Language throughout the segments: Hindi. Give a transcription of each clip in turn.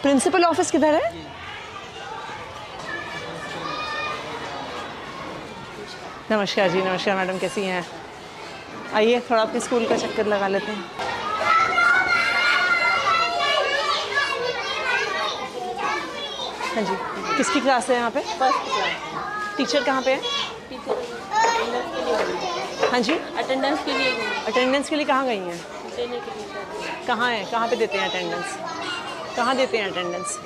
प्रिंसिपल ऑफिस किधर है? नमस्कार जी, नमस्कार मैडम, कैसी हैं? आइए थोड़ा आपके स्कूल का चक्कर लगा लेते हैं। हाँ जी, किसकी क्लास है यहाँ पे? First class. टीचर कहाँ पे है? टीचर अटेंडेंस के लिए। हाँ जी, अटेंडेंस के लिए। अटेंडेंस के लिए कहाँ गई हैं? देने के लिए। कहाँ है, कहाँ पे देते हैं अटेंडेंस? कहाँ देते हैं अटेंडेंस?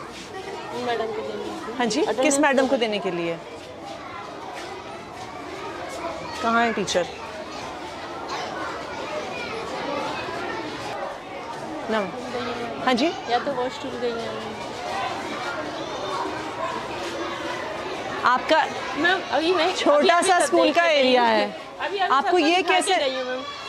मैडम को देने। हाँ जी, किस मैडम को देने के लिए? कहाँ है टीचर? ना, हाँ जी, या तो वॉशरूम गई है। आपका मैम अभी मैं छोटा सा स्कूल का एरिया है, अभी आपको ये कैसे,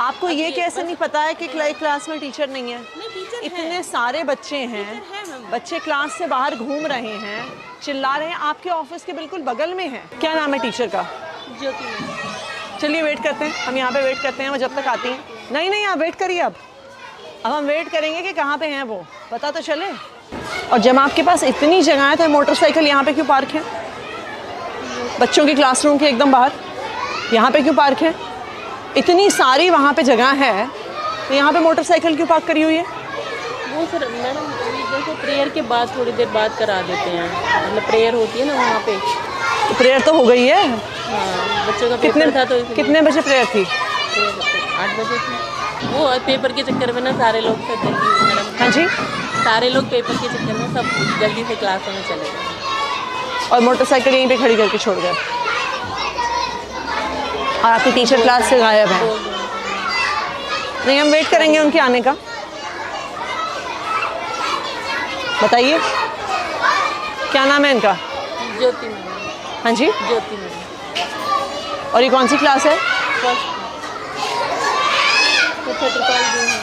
आपको ये अभी कैसे नहीं पता है कि क्लास में टीचर नहीं है? नहीं, टीचर इतने सारे बच्चे हैं, मैम। बच्चे क्लास से बाहर घूम रहे हैं, चिल्ला रहे हैं, आपके ऑफिस के बिल्कुल बगल में है। क्या नाम है टीचर का? ज्योति मैम। चलिए वेट करते हैं, हम यहाँ पे वेट करते हैं, वो जब तक आती हैं। नहीं, आप वेट करिए। अब हम वेट करेंगे कि कहाँ पे हैं वो, पता तो चले। और जब आपके पास इतनी जगह है तो मोटरसाइकिल यहाँ पे क्यों पार्क है? बच्चों के क्लासरूम के एकदम बाहर यहाँ पे क्यों पार्क है? इतनी सारी वहाँ पे जगह है तो यहाँ पे मोटरसाइकिल क्यों पार्क करी हुई है? वो सर मैडम जैसे प्रेयर के बाद थोड़ी देर बाद करा देते हैं, मतलब प्रेयर होती है ना वहाँ पे। तो प्रेयर तो हो गई है। हाँ, बच्चों का कितने पेपर था तो कितने बजे प्रेयर थी? 8 बजे थी। वो पेपर के चक्कर में ना सारे लोग सब जल्दी मैडम। हाँ जी, सारे लोग पेपर के चक्कर में सब जल्दी से क्लासों में चले गए और मोटरसाइकिल यहीं पे खड़ी करके छोड़ गए और आपकी टीचर क्लास से गायब है। नहीं, हम वेट करेंगे उनके आने का। बताइए क्या नाम है इनका? ज्योति मैडम। हाँ जी, ज्योति मैडम। और ये कौन सी क्लास है? फर्स्ट। तो छत्रपाल जी हैं।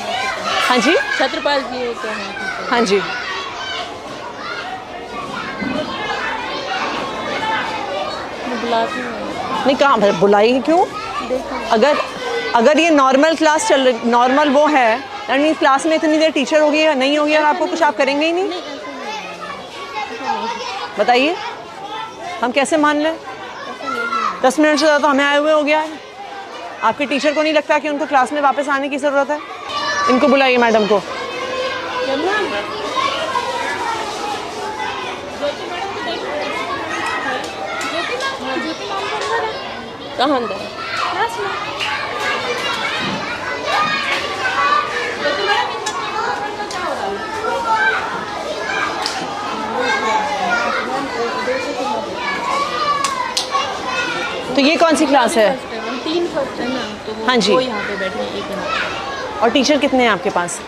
हाँ जी, छत्रपाल जी होते हैं। हाँ जी, बुलाती हूँ। नहीं कहाँ बुलाई क्यों? अगर ये नॉर्मल क्लास चल रही, नॉर्मल वो है, यानी क्लास में इतनी देर टीचर होगी या नहीं होगी और आपको कुछ आप करेंगे ही नहीं? बताइए हम कैसे मान लें? 10 मिनट से ज़्यादा तो हमें आए हुए हो गया है। आपके टीचर को नहीं लगता कि उनको क्लास में वापस आने की ज़रूरत है? इनको बुलाइए मैडम को। कहाँ अंदर? तो ये कौन सी क्लास है? 3 फर्स्ट है ना, तो वो हाँ जी। वो यहाँ पे बैठे हैं, एक यहाँ और टीचर कितने हैं आपके पास?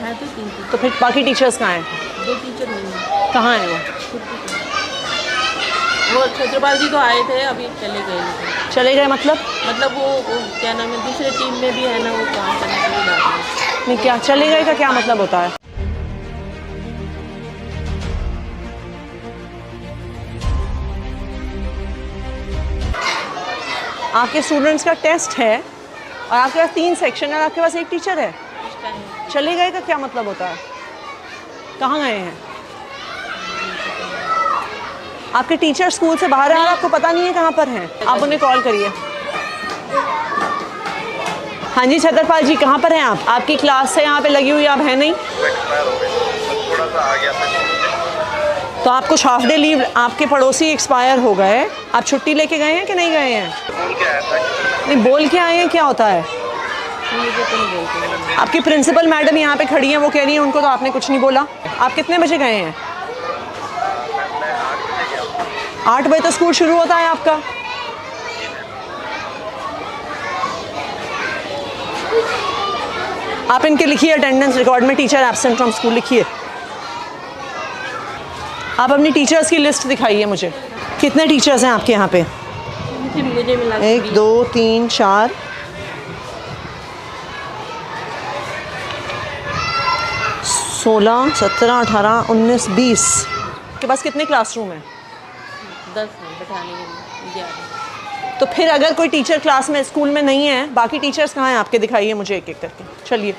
है तो 3। तो फिर बाकी टीचर्स कहाँ हैं? 2 टीचर नहीं है। कहाँ हैं वो? वो छत्रपाल जी तो आए थे, अभी चले गए। चले गए मतलब वो क्या नाम है, दूसरे टीम में भी है ना, वो काम करने के लिए जाते हैं। नहीं, क्या चले गए का क्या मतलब होता है? आपके स्टूडेंट्स का टेस्ट है और आपके पास 3 सेक्शन है और आपके पास एक टीचर है। चले गए का क्या मतलब होता है? कहाँ गए हैं? आपके टीचर स्कूल से बाहर हैं और आपको पता नहीं है कहाँ पर हैं। आप उन्हें कॉल करिए। हाँ जी छत्रपाल जी, कहाँ पर हैं आप? आपकी क्लास से यहाँ पे लगी हुई, आप हैं नहीं? थोड़ा सा आ गया था। तो आपको हाफ डे लीव, आपके पड़ोसी एक्सपायर हो गए, आप छुट्टी लेके गए हैं कि नहीं गए हैं? बोल के आया था। नहीं, बोल के आए हैं, क्या होता है? आपकी प्रिंसिपल मैडम यहाँ पे खड़ी हैं, वो कह रही हैं उनको तो आपने कुछ नहीं बोला। आप कितने बजे गए हैं? 8 बजे तो स्कूल शुरू होता है आपका। आप इनके लिखिए अटेंडेंस रिकॉर्ड में टीचर एब्सेंट फ्रॉम स्कूल लिखिए। आप अपनी टीचर्स की लिस्ट दिखाइए मुझे। कितने टीचर्स हैं आपके यहाँ पे? मुझे मिला 1 2 3 4 16 17 18 19 20। के पास कितने क्लासरूम हैं? 10 हैं बैठाने के लिए 11। तो फिर अगर कोई टीचर क्लास में स्कूल में नहीं है, बाकी टीचर्स कहाँ हैं आपके? दिखाइए मुझे एक एक करके। चलिए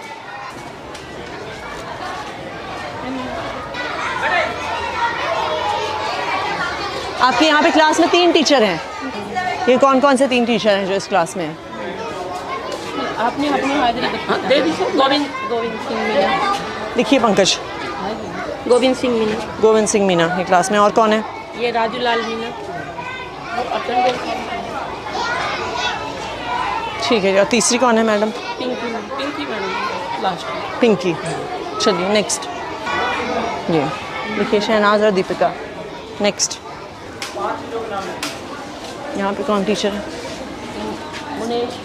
आपके यहाँ पे क्लास में 3 टीचर हैं। ये कौन कौन से 3 टीचर हैं जो इस क्लास में हैं? आपने अपनी हाजिरी दे दी सर। गोविंद सिंह मीना। लिखिए पंकज। गोविंद सिंह मीना। गोविंद सिंह मीना ये क्लास में। और कौन है? ये राजू लाल मीना। ठीक है। और तीसरी कौन है madam? Pinky madam last. Pinky. चलिए नेक्स्ट। जी लिखिए शहनाज और दीपिका। नेक्स्ट। यहाँ पे कौन टीचर है? मुनेश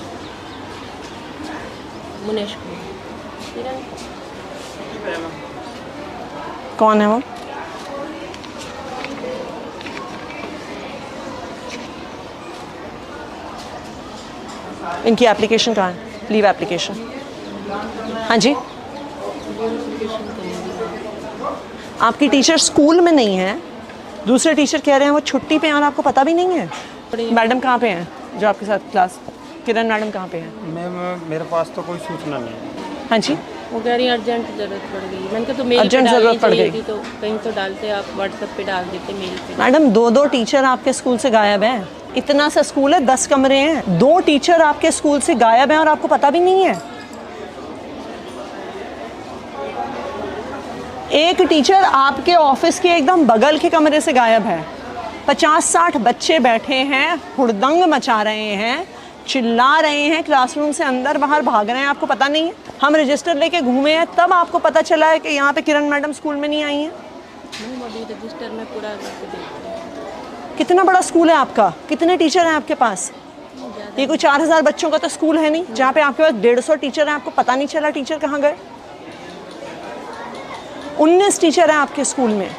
कौन है वो? इनकी एप्लीकेशन कहाँ है? Leave application. हाँ जी। आपकी टीचर स्कूल में नहीं है, दूसरे टीचर कह रहे हैं वो छुट्टी पे हैं और आपको पता भी नहीं है। मैडम कहाँ पे हैं जो आपके साथ क्लास? किरण मैडम कहाँ पे हैं? मैम मेरे पास तो कोई सूचना नहीं है। हाँ जी। वो कह रही अर्जेंट ज़रूरत पड़ गई। मैंने कहा तो मेल अर्जेंट ज़रूरत पड़ गई तो कहीं तो डालते, आप व्हाट्सएप पे डाल देते मेल पे। मैडम 2 टीचर आपके स्कूल से गायब हैं। इतना सा स्कूल है, 10 कमरे हैं, 2 टीचर आपके स्कूल से गायब हैं और आपको पता भी नहीं है। एक टीचर आपके ऑफिस के एकदम बगल के कमरे से गायब है। 50-60 बच्चे बैठे हैं, हुड़दंग मचा रहे हैं, चिल्ला रहे हैं, क्लासरूम से अंदर बाहर भाग रहे हैं, आपको पता नहीं है। हम रजिस्टर लेके घूमे हैं, तब आपको पता चला है कि यहाँ पे किरण मैडम स्कूल में नहीं आई हैं। अभी रजिस्टर में पूरा करके देखते हैं। कितना बड़ा स्कूल है आपका? कितने टीचर हैं आपके पास? ये कोई 4000 बच्चों का तो स्कूल है नहीं जहाँ पे आपके पास 150 टीचर हैं, आपको पता नहीं चला टीचर कहाँ गए। 19 टीचर हैं आपके स्कूल में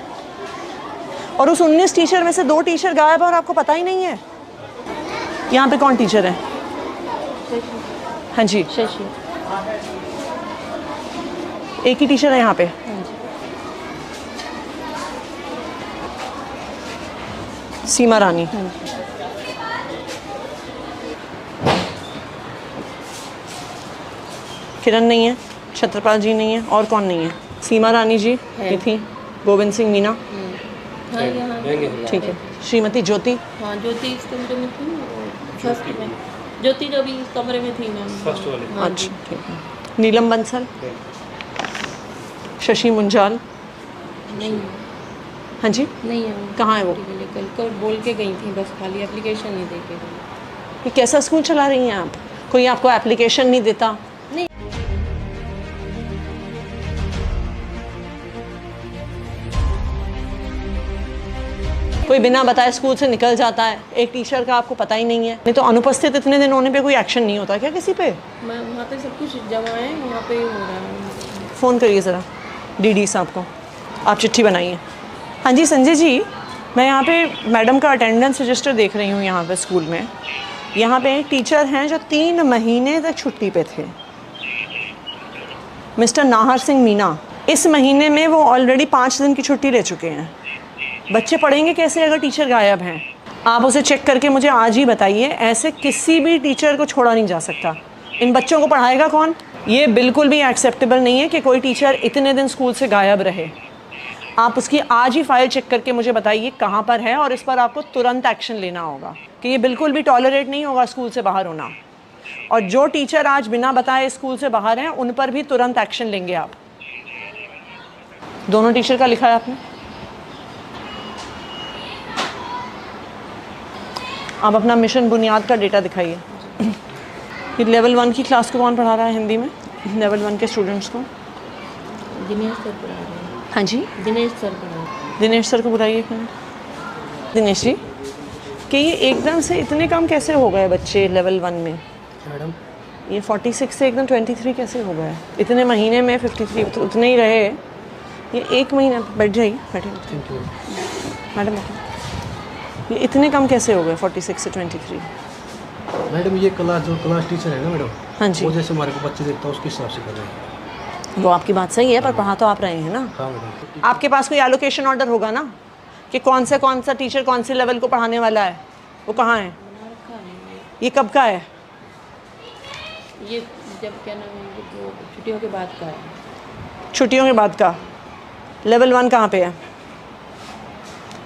और उस 19 टीचर में से 2 टीचर गायब है और आपको पता ही नहीं है। यहाँ पे कौन टीचर है? हाँ जी। शशि। एक ही टीचर है यहाँ पे। सीमा रानी। किरण नहीं है, छत्रपाल जी नहीं है, और कौन नहीं है? सीमा रानी जी ये थी, गोविंद सिंह मीना। हाँ यहाँ ठीक है। श्रीमती ज्योति। हाँ ज्योति इस कमरे में थी, फर्स्ट में। ज्योति जो भी इस कमरे में थी मैम, फर्स्ट वाले। हाँ जी। ठीक है। नीलम बंसल। शशि मुंजाल। नहीं। हाँ जी। नहीं है। कहाँ है वो? कल बोल के गई थी, बस खाली एप्लीकेशन नहीं दे के गई। ये कैसा स्कूल चला रही हैं आप? कोई आपको एप्लीकेशन नहीं देता? नहीं। कोई बिना बताए स्कूल से निकल जाता है, एक टीचर का आपको पता ही नहीं है। नहीं तो अनुपस्थित इतने दिन होने पे कोई एक्शन नहीं होता क्या किसी पे? मैं वहाँ पे सब कुछ जमा है, वहाँ पे ही हो रहा है। फ़ोन करिए ज़रा डीडी साहब को, आप चिट्ठी बनाइए। हाँ जी संजय जी, मैं यहाँ पे मैडम का अटेंडेंस रजिस्टर देख रही हूँ यहाँ पे स्कूल में। यहाँ पे एक टीचर हैं जो 3 महीने तक छुट्टी पे थे, मिस्टर नाहर सिंह मीना। इस महीने में वो ऑलरेडी 5 दिन की छुट्टी ले चुके हैं। बच्चे पढ़ेंगे कैसे अगर टीचर गायब हैं? आप उसे चेक करके मुझे आज ही बताइए। ऐसे किसी भी टीचर को छोड़ा नहीं जा सकता। इन बच्चों को पढ़ाएगा कौन? ये बिल्कुल भी एक्सेप्टेबल नहीं है कि कोई टीचर इतने दिन स्कूल से गायब रहे। आप उसकी आज ही फाइल चेक करके मुझे बताइए कहाँ पर है, और इस पर आपको तुरंत एक्शन लेना होगा कि ये बिल्कुल भी टॉलरेट नहीं होगा स्कूल से बाहर होना। और जो टीचर आज बिना बताए स्कूल से बाहर हैं उन पर भी तुरंत एक्शन लेंगे आप। दोनों टीचर का लिखा है आपने? आप अपना मिशन बुनियाद का डेटा दिखाइए। ये लेवल 1 की क्लास को कौन पढ़ा रहा है हिंदी में? लेवल 1 के स्टूडेंट्स को दिनेश सर पढ़ा रहे हैं। हाँ जी, दिनेश सर पढ़ा रहे हैं। दिनेश सर को बुलाइए एक मिनट। दिनेश जी, कि ये एकदम से इतने कम कैसे हो गए बच्चे लेवल 1 में? मैडम ये 46 से एकदम 23 कैसे हो गए? इतने महीने में 53 तो उतने ही रहे। ये 1 महीना, बैठ जाइए, बैठे मैडम, ये इतने कम कैसे हो गए 46 से 23? मैडम ये क्लास टीचर है ना मैडम, हाँ जी, वो जैसे हमारे को बच्चे देखता है उसके हिसाब से कर रहे हैं। वो आपकी बात सही है, पर पढ़ा तो आप रहे हैं ना। हाँ मैडम। आपके पास कोई एलोकेशन ऑर्डर होगा ना कि कौन सा टीचर कौन से लेवल को पढ़ाने वाला है? वो कहाँ है? ये कब का है? ये जब क्या नाम है, ये वो छुट्टियों के बाद का है। छुट्टियों के बाद का। लेवल 1 कहाँ पे है?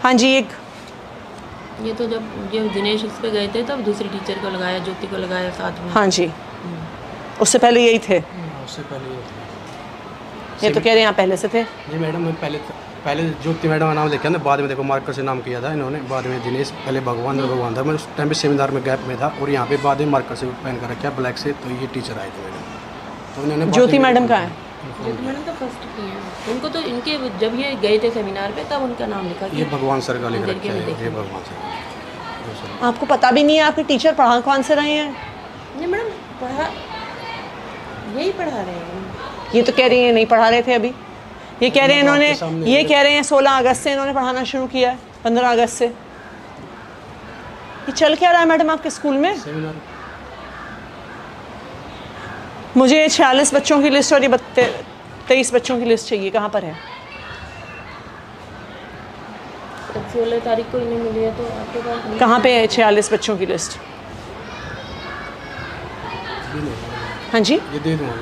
हाँ जी, एक ये तो जब दिनेश उस पे गए थे तब दूसरी टीचर को लगाया, ज्योति को लगाया साथ में। हाँ जी, उससे पहले यही थे। उससे पहले ये तो कह रहे हैं आप पहले से थे। जी मैडम, मैं पहले ज्योति मैडम का नाम लिखा ना, बाद में देखो मार्कर से नाम किया था इन्होंने, बाद में दिनेश, पहले भगवान था। मैं उस टाइम पे सेमिनार में गैप में था और यहाँ पे बाद में मार्कर से पहन कर रखा ब्लैक से, तो ये टीचर आए थे मैडम। तो इन्होंने ज्योति मैडम का है। ज्योति मैडम तो फर्स्ट की हैं, उनको तो इनके जब ये गए थे सेमिनार पे तब उनका नाम लिखा ये था। भगवान सर का लिख रखा है, ये भगवान सर। आपको पता भी नहीं है आपके टीचर पढ़ा कौन से रहे हैं? नहीं मैडम, यही पढ़ा रहे हैं। ये तो कह रही हैं नहीं पढ़ा रहे थे अभी। ये कह रहे हैं इन्होंने, ये कह रहे हैं 16 अगस्त से इन्होंने पढ़ाना शुरू किया है, 15 अगस्त से। ये चल क्या रहा है मैडम आपके स्कूल में? सेमिनार मुझे 46 बच्चों की लिस्ट और ये 23 बच्चों की लिस्ट चाहिए, कहाँ पर है? तब 16 तारीख को इन्हें मिली है तो आपके पास नहीं? कहाँ पे है 46 बच्चों की लिस्ट? हाँ जी, ये दे दूँगा।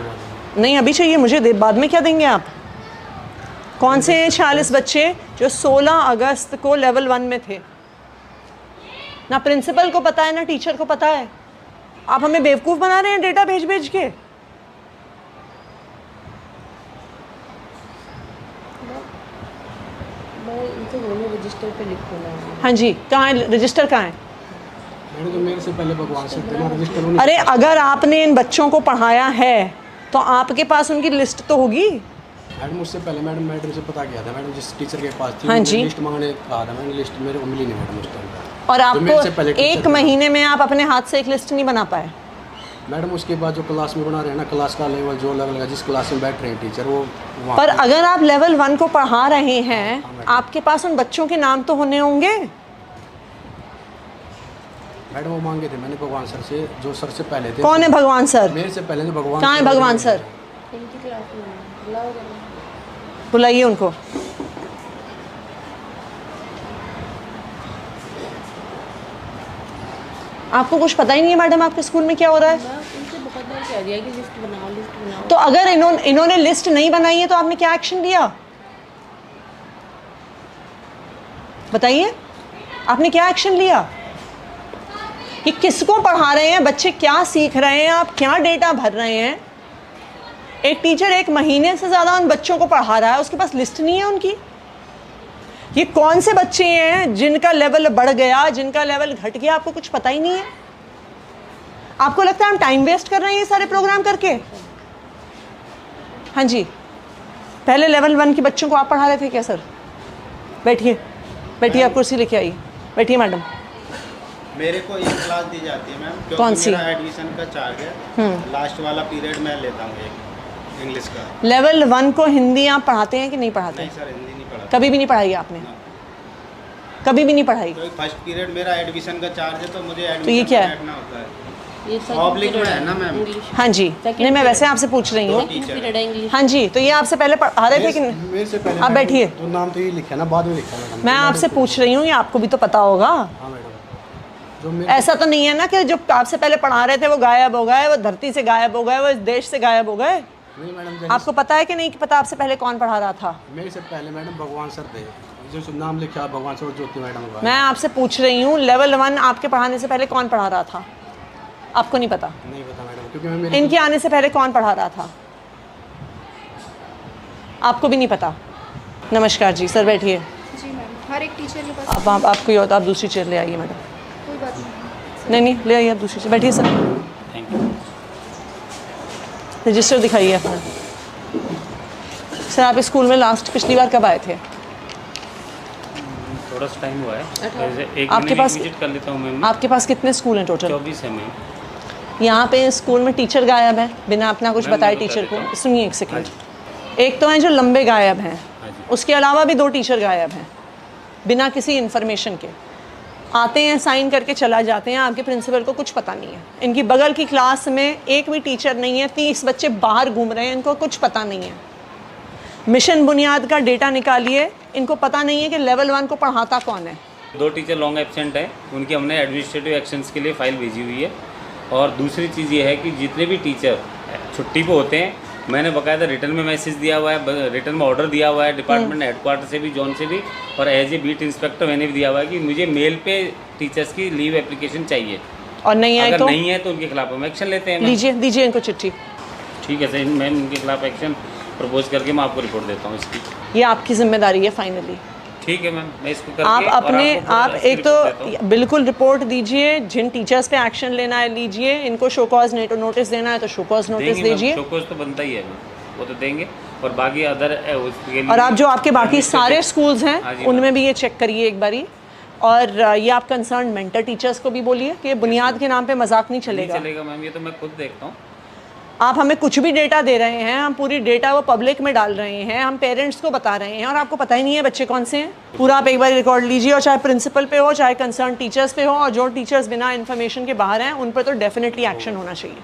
नहीं अभी चाहिए मुझे, बाद में क्या देंगे आप? कौन से 46 बच्चे जो 16 अगस्त को लेवल 1 में थे? ना प्रिंसिपल को पता है ना टीचर को पता है। आप हमें बेवकूफ़ बना रहे हैं डेटा भेज भेज के। मैं इनसे बोलूँ रजिस्टर पे लिख देना। हाँ जी, कहाँ है रजिस्टर? कहाँ है? मैंने तो मेरे से पहले भगवान सर थे ना, रजिस्टर उन्हीं। अरे अगर आपने इन बच्चों को पढ़ाया है तो आपके पास उनकी लिस्ट तो होगी। मैडम उससे पहले मैडम से पता किया था, मैडम जिस टीचर के पास थी हाँ जी, लिस्ट मांगने कहा था मैंने, लिस्ट मेरे को मिली नहीं मैडम उस टाइम पर। और तो मेरे से आपको पहले एक टीचर महीने में आप अपने हाथ से एक लिस्ट नहीं बना पाए? मैडम उसके बाद जो क्लास में बना रहे हैं ना, क्लास का लेवल जो लेवल का जिस क्लास में बैठ रहे हैं टीचर वो वहाँ पर अगर आप लेवल 1 को पढ़ा रहे हैं आपके पास उन बच्चों के नाम तो होने होंगे। मैडम वो मांगे थे मैंने भगवान सर से, जो सर से पहले थे। कौन है भगवान सर? मेरे से पहले तो भगवान। कहाँ है भगवान सर? इनकी क्लास में बुलाओ जरा। बुलाइए उनको। आपको कुछ पता ही नहीं है मैडम आपके स्कूल में क्या हो रहा है? मैं उनसे बहुत बार कह दिया कि लिस्ट बनाओ, लिस्ट बनाओ। तो अगर इन्होंने लिस्ट नहीं बनाई है तो आपने क्या एक्शन लिया? बताइए, आपने क्या एक्शन लिया? ये किसको पढ़ा रहे हैं? बच्चे क्या सीख रहे हैं? आप क्या डेटा भर रहे हैं? एक टीचर 1 महीने से ज़्यादा उन बच्चों को पढ़ा रहा है, उसके पास लिस्ट नहीं है उनकी। ये कौन से बच्चे हैं जिनका लेवल बढ़ गया, जिनका लेवल घट गया, आपको कुछ पता ही नहीं है? आपको लगता है हम टाइम वेस्ट कर रहे हैं ये सारे प्रोग्राम करके? हाँ जी, पहले लेवल 1 के बच्चों को आप पढ़ा रहे थे क्या सर? बैठिए बैठिए, आप कुर्सी लेके आइए, बैठिए मैडम। मेरे को ये क्लास दी जाती है मैम, क्योंकि कौन सी? मेरा एडमिशन का चार्ज है। लास्ट वाला पीरियड मैं लेता हूँ एक इंग्लिश का। लेवल 1 को हिंदी आप पढ़ाते हैं कि नहीं पढ़ाते? नहीं सर, हिंदी नहीं पढ़ा। कभी भी नहीं पढ़ाई आपने? कभी भी नहीं पढ़ाई? तो फर्स्ट पीरियड मेरा एडमिशन का चार्ज है, तो मुझे तो ये एडमिशन क्या है? बैठना होता है। ये पब्लिक में है ना मैम। इंग्लिश हाँ जी, नहीं मैं वैसे आपसे पूछ रही हूँ। पीरियड है इंग्लिश। हाँ जी, तो ये आपसे पहले पढ़ा रहे थे कि नहीं? मेरे से पहले आप बैठिए। तो नाम तो ये लिखा ना, बाद में लिखा मैडम। मैं आपसे पूछ रही हूँ, ये आपको भी तो पता होगा। हाँ मैडम, जो मेरे ऐसा तो नहीं है ना कि जो आपसे पहले पढ़ा रहे थे वो गायब हो गए, वो धरती से गायब हो गए, वो इस देश से गायब हो गए। नहीं मैडम, आपको पता है कि नहीं कि पता आपसे पहले कौन पढ़ा रहा था? मेरे से पहले मैडम भगवान सर थे, जो नाम लिखा भगवान सर और ज्योति मैडम का। मैं आपसे पूछ रही हूँ लेवल 1 आपके पढ़ाने से पहले कौन पढ़ा रहा था? आपको नहीं पता? नहीं पता मैडम, क्योंकि मैं मेरे इनके आने से पहले कौन पढ़ा रहा था? आपको भी नहीं पता? नमस्कार जी, सर बैठिए। जी मैम, हर एक टीचर के पास अब आप कोई और, आप दूसरी चेयर ले आइए मैडम। कोई बात नहीं। नहीं ले आइए आप दूसरी चेयर, बैठिए सर। रजिस्टर दिखाइए अपना। सर आप इस स्कूल में लास्ट पिछली बार कब आए थे? थोड़ा सा टाइम हुआ है, जैसे एक आपके महीने पास- की विजिट कर लेता हूँ मैम। आपके पास कितने स्कूल हैं टोटल? 24 है मैम। यहाँ पे स्कूल में टीचर गायब है बिना अपना कुछ मैम, बताए मैं बता टीचर देता को। हूँ। सुनिए एक सेकंड। एक तो हैं जो लंबे गायब हैं, हाँ जी। उसके अलावा भी 2 टीचर गायब हैं बिना किसी इन्फॉर्मेशन के। आते हैं, साइन करके चला जाते हैं, आपके प्रिंसिपल को कुछ पता नहीं है। इनकी बगल की क्लास में एक भी टीचर नहीं है, 30 बच्चे बाहर घूम रहे हैं, इनको कुछ पता नहीं है। मिशन बुनियाद का डेटा निकालिए, इनको पता नहीं है कि लेवल 1 को पढ़ाता कौन है। 2 टीचर लॉन्ग एब्सेंट है, उनकी हमने एडमिनिस्ट्रेटिव एक्शंस के लिए फ़ाइल भेजी हुई है। और दूसरी चीज़ ये है कि जितने भी टीचर छुट्टी पे होते हैं मैंने बकायदा रिटर्न में मैसेज दिया हुआ है, रिटर्न में ऑर्डर दिया हुआ है डिपार्टमेंट हेडक्वार्टर से भी, जोन से भी, और एज ए बीट इंस्पेक्टर मैंने भी दिया हुआ है कि मुझे मेल पे टीचर्स की लीव एप्लीकेशन चाहिए। और नहीं आए अगर तो नहीं है तो उनके खिलाफ हम एक्शन लेते हैं मैम। दीजिए दीजिए इनको चिट्ठी। ठीक है सर, मैम उनके खिलाफ एक्शन प्रपोज करके मैं आपको रिपोर्ट देता हूँ इसकी। ये आपकी जिम्मेदारी है फाइनली। ठीक है मैम, मैं इसको करके आप और अपने आपको पूरा आप इसकी एक रिपोर्ट देता हूँ। तो बिल्कुल रिपोर्ट दीजिए, जिन टीचर्स पे एक्शन लेना है लीजिए, इनको शो कॉज नोटिस देना है तो शो कॉज नोटिस देंगे मैम, दीजिए। शोकॉज तो बनता ही है मैम, वो तो देंगे। और बाकी अदर उसके लिए और आप जो आपके बाकी सारे स्कूल्स हाँ हैं जी, उनमें भी ये चेक करिए एक बारी। और ये आप कंसर्न मेंटर टीचर्स को भी बोलिए कि बुनियाद के नाम पे मजाक नहीं नहीं चलेगा। चलेगा मैम, ये तो मैं खुद देखता हूँ। आप हमें कुछ भी डेटा दे रहे हैं, हम पूरी डेटा वो पब्लिक में डाल रहे हैं, हम पेरेंट्स को बता रहे हैं और आपको पता ही नहीं है बच्चे कौन से हैं। पूरा आप एक बार रिकॉर्ड लीजिए, और चाहे प्रिंसिपल पे हो चाहे कंसर्न टीचर्स पे हो, और जो टीचर्स बिना इन्फॉर्मेशन के बाहर हैं उन पर तो डेफिनेटली एक्शन होना चाहिए।